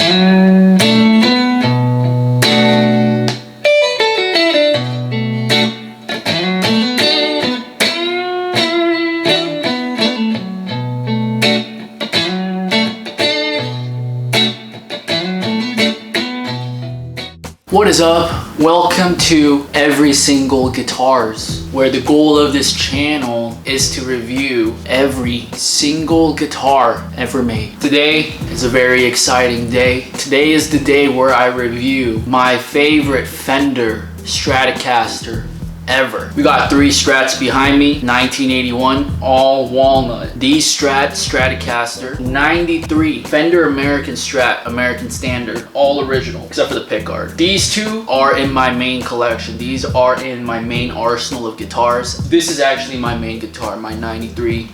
What is up? Welcome to Every Single Guitars, where the goal of this channel is to review every single guitar ever made. Today is a very exciting day. Today is the day where I review my favorite Fender Stratocaster ever. We got 3 Strats behind me, 1981, all walnut. These Stratocaster, 93 Fender American Strat, American Standard, all original, except for the pickguard. These 2 are in my main collection. These are in my main arsenal of guitars. This is actually my main guitar, my 93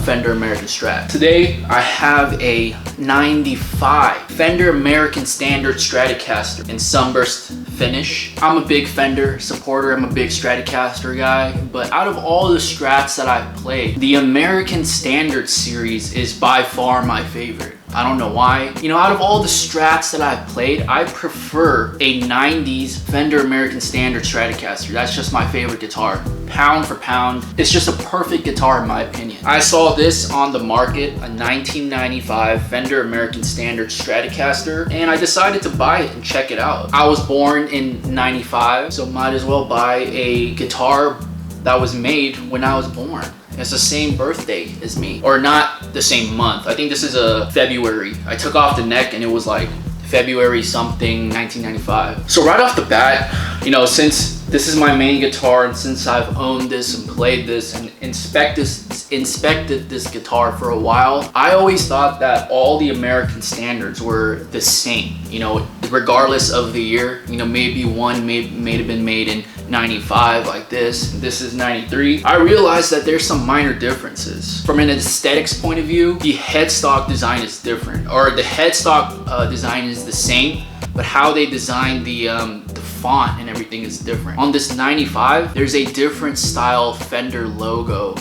Fender American Strat. Today, I have a 95 Fender American Standard Stratocaster in sunburst finish. I'm a big Fender supporter, I'm a big Stratocaster guy, but out of all the Strats that I've played, the American Standard series is by far my favorite. I don't know why. You know, out of all the Strats that I've played, I prefer a 90s Fender American Standard Stratocaster. That's just my favorite guitar. Pound for pound, it's just a perfect guitar in my opinion. I saw this on the market, a 1995 Fender American Standard Stratocaster, and I decided to buy it and check it out. I was born in 95, so might as well buy a guitar that was made when I was born. It's the same birthday as me, or not the same month. I think this is a February. I took off the neck and it was like February something, 1995. So right off the bat, you know, since this is my main guitar and since I've owned this and played this and inspected this guitar for a while, I always thought that all the American Standards were the same, you know, regardless of the year. You know, maybe one may have been made in 95 like this is 93. I realized that there's some minor differences. From an aesthetics point of view, the headstock design is different, or the headstock design is the same, but how they design the font and everything is different. On this 95, there's a different style Fender logo,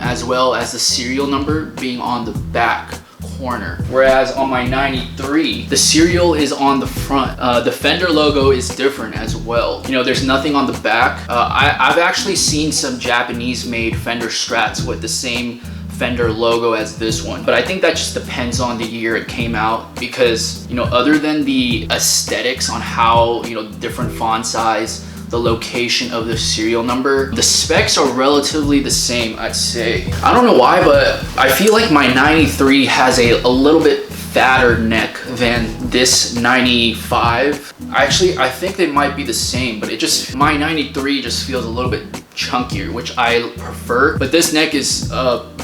as well as the serial number being on the back corner, whereas on my 93 the serial is on the front. The Fender logo is different as well. You know, there's nothing on the back. I've actually seen some Japanese made Fender Strats with the same Fender logo as this one, but I think that just depends on the year it came out, because, you know, other than the aesthetics on how, you know, different font size, the location of the serial number, the specs are relatively the same, I'd say. I don't know why, but I feel like my 93 has a little bit fatter neck than this 95. Actually, I think they might be the same, but my 93 just feels a little bit chunkier, which I prefer, but this neck is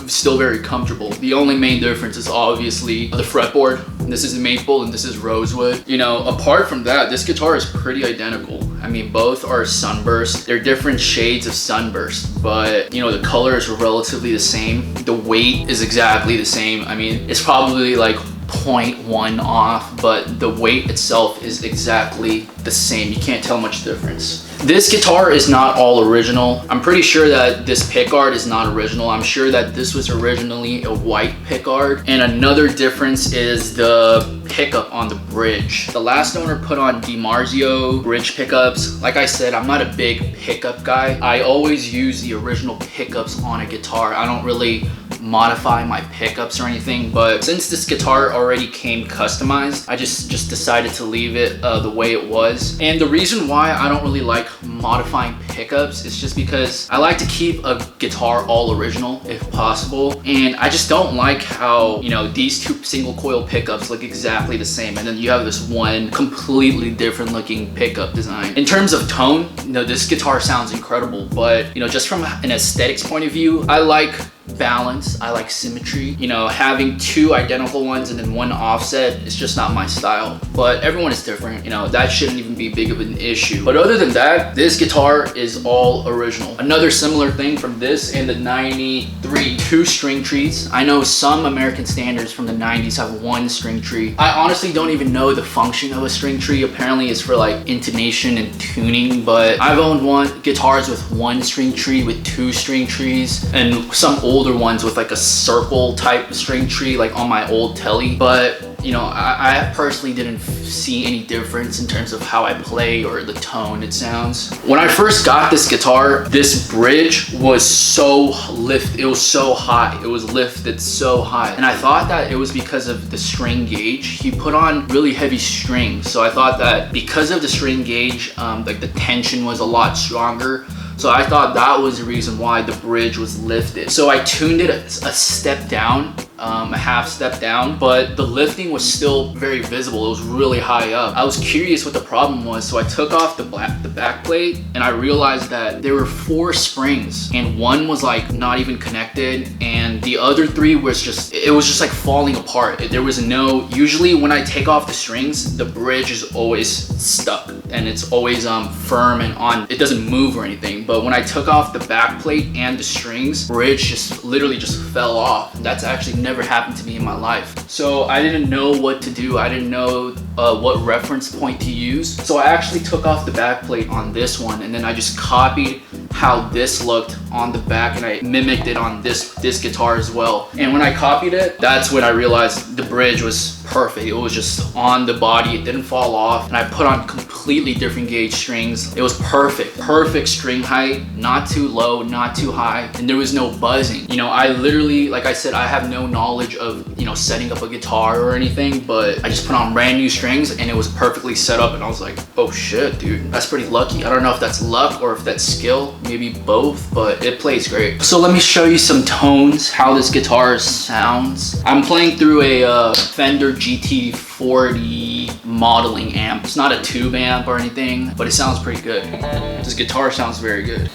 still very comfortable. The only main difference is obviously the fretboard. This is maple and this is rosewood. You know, apart from that, this guitar is pretty identical. I mean, both are sunburst. They're different shades of sunburst, but you know, the color is relatively the same. The weight is exactly the same. I mean, it's probably like 0.1 off, but the weight itself is exactly the same. You can't tell much difference. This guitar is not all original. I'm pretty sure that this pickguard is not original. I'm sure that this was originally a white pickguard. And another difference is the pickup on the bridge. The last owner put on DiMarzio bridge pickups. Like I said, I'm not a big pickup guy. I always use the original pickups on a guitar. I don't really modify my pickups or anything, but since this guitar already came customized, I just decided to leave it the way it was. And the reason why I don't really like modifying pickups is just because I like to keep a guitar all original if possible, and I just don't like how, you know, these 2 single coil pickups look exactly the same and then you have this one completely different looking pickup design. In terms of tone, you know, this guitar sounds incredible, but you know, just from an aesthetics point of view, I like balance, I like symmetry. You know, having 2 identical ones and then 1 offset is just not my style, but everyone is different. You know, that shouldn't even be big of an issue. But other than that, this guitar is all original. Another similar thing from this and the 93, 2 string trees. I know some American Standards from the 90s have 1 string tree. I honestly don't even know the function of a string tree. Apparently it's for like intonation and tuning, but I've owned guitars with 1 string tree, with 2 string trees, and some older ones with like a circle type string tree, like on my old telly. But you know, I personally didn't see any difference in terms of how I play or the tone it sounds. When I first got this guitar, this bridge was it was so high. It was lifted so high. And I thought that it was because of the string gauge. He put on really heavy strings. So I thought that because of the string gauge, like the tension was a lot stronger. So I thought that was the reason why the bridge was lifted. So I tuned it a step down, a half step down, but the lifting was still very visible. It was really high up. I was curious what the problem was, so I took off the back plate and I realized that there were 4 springs and one was like not even connected, and the other 3 was just, it was just like falling apart. There was no, usually when I take off the strings, the bridge is always stuck and it's always firm and on. It doesn't move or anything. But when I took off the back plate and the strings, bridge just literally just fell off. That's actually never happened to me in my life. So I didn't know what to do. I didn't know what reference point to use. So I actually took off the back plate on this one, and then I just copied how this looked on the back and I mimicked it on this guitar as well. And when I copied it, that's when I realized the bridge was perfect. It was just on the body, it didn't fall off, and I put on completely different gauge strings. It was perfect string height, not too low, not too high, and there was no buzzing. You know, I literally, like I said, I have no knowledge of, you know, setting up a guitar or anything, but I just put on brand new strings and it was perfectly set up, and I was like, oh shit, dude, that's pretty lucky. I don't know if that's luck or if that's skill, maybe both, but it plays great. So let me show you some tones, how this guitar sounds. I'm playing through a Fender GT40 modeling amp. It's not a tube amp or anything, but it sounds pretty good. This guitar sounds very good.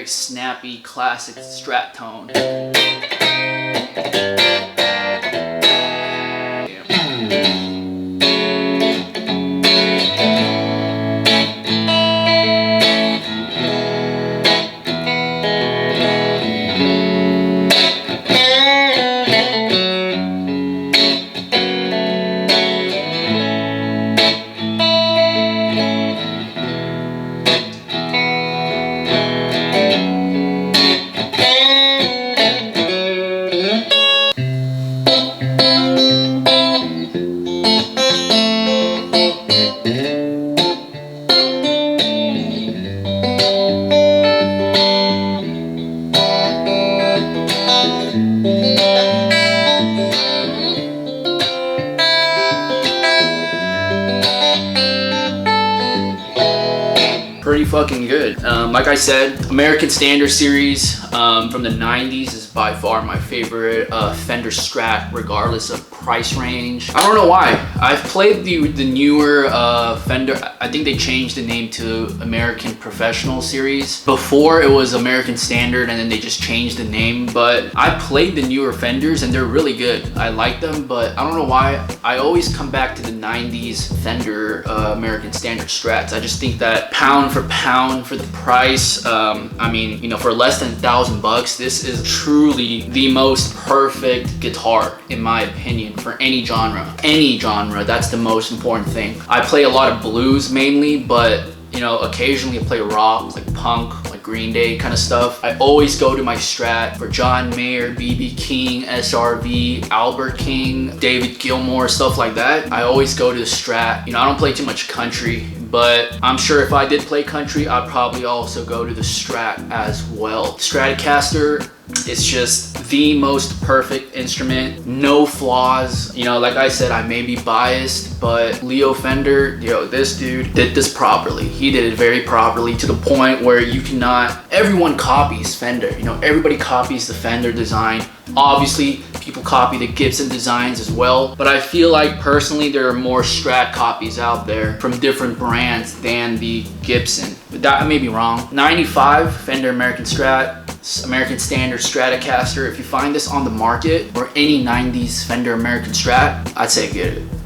Snappy classic Strat tone. Pretty fucking good. Like I said, American Standard series from the 90s is by far my favorite Fender Strat, regardless of price range. I don't know why. I've played the newer Fender. I think they changed the name to American Professional series. Before it was American Standard, and then they just changed the name. But I played the newer Fenders and they're really good. I like them, but I don't know why. I always come back to the 90s Fender American Standard Strats. I just think that pound for pound for the price, I mean, you know, for less than $1,000, this is truly the most perfect guitar in my opinion for any genre. Any genre, that's the most important thing. I play a lot of blues mainly, but you know, occasionally I play rock, like punk, like Green Day kind of stuff. I always go to my Strat for John Mayer, B.B. King, SRV, Albert King, David Gilmour, stuff like that. I always go to the Strat. You know, I don't play too much country, but I'm sure if I did play country, I'd probably also go to the Strat as well. Stratocaster, it's just the most perfect instrument, no flaws. You know, like I said, I may be biased, but Leo Fender, yo, this dude did this properly. He did it very properly, to the point where you cannot, everyone copies Fender. You know, everybody copies the Fender design. Obviously, people copy the Gibson designs as well, but I feel like personally there are more Strat copies out there from different brands than the Gibson. But that, I may be wrong. 95 Fender American Strat, American Standard Stratocaster. If you find this on the market or any 90s Fender American Strat, I'd say get it.